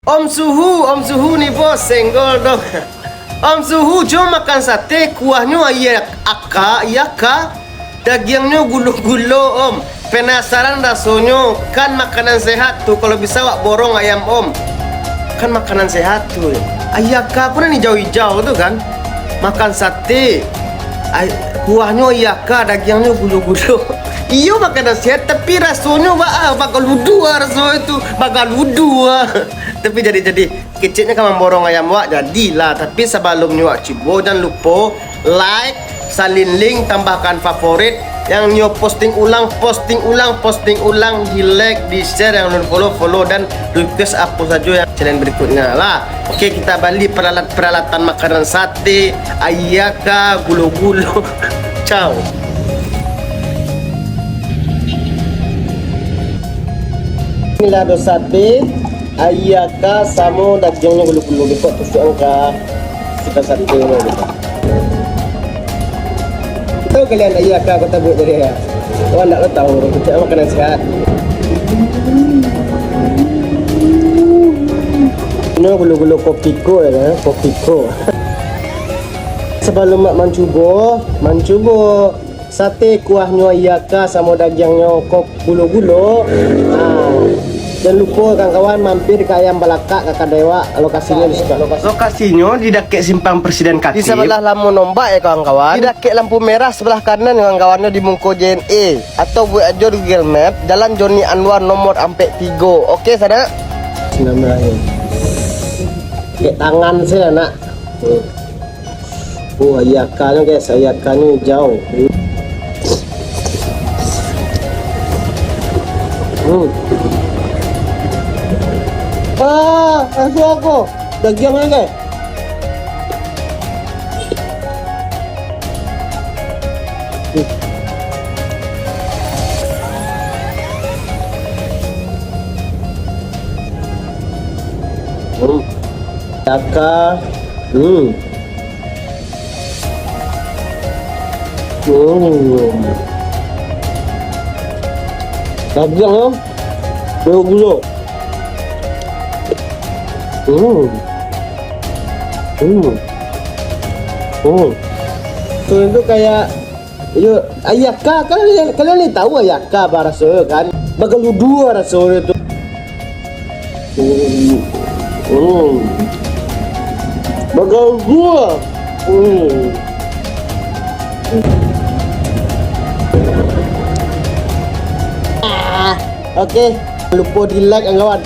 Om Suhu nih bos, senggol dong. Om Suhu, jom makan sate, kuahnya iyaka, dagingnya gulo-gulo om. Penasaran rasanya, kan makanan sehat tuh. Kalau bisa wak borong ayam om, kan makanan sehat tuh. Iyaka pun ini jauh-jauh tuh kan, makan sate, kuahnya iyaka, dagingnya gulo-gulo. Iyo makanan sehat tapi rasanya bakal ludu rasanya itu bakal ludu. Tapi jadi kecilnya kan memborong ayam wak jadilah. Tapi sebelumnya wak cibo jangan lupa like, salin link, tambahkan favorit, yang nyo posting ulang, di like, di share, yang belum follow dan request apa saja yang channel berikutnya lah. Oke, kita balik peralatan makanan sate, ayaka, gulo-gulo. Ciao. Inilah dos sate, ayaka sama dagingnya gulo-gulo gitu. Tusuk angka kita sate ini gitu. Tahu kalian ayaka kata buat dari ya? Oh anda lo tahu, kita makanan sehat. Ini gulo-gulo kopiko ya, kopiko. Sebelum mak mencoba sate kuahnya iyaka sama dagingnya kok gulo-gulo. Jangan lupa kawan-kawan mampir ke Ayam Balaka Kakak Dewa. Lokasinya di sebelah lokasinya di dekat Simpang Presiden Katib. Di sebelah lampu nombak ya kawan-kawan. Di dekat lampu merah sebelah kanan kawan-kawannya di Mungko JNE atau buat aja di Google Map Jalan Joni Anwar nomor 3. Oke sana. Namanya. Kayak tangan saya nak. Oh ayakanya guys, ayakanya jauh. Langsung aku dagingnya guys. Yaka. Daging gulo-gulo. So itu kayak ayaka, kalian tahu ayaka rasanya kan? Bakal ludu rasanya itu. Bakal gua. Oke, lupa di like kawan.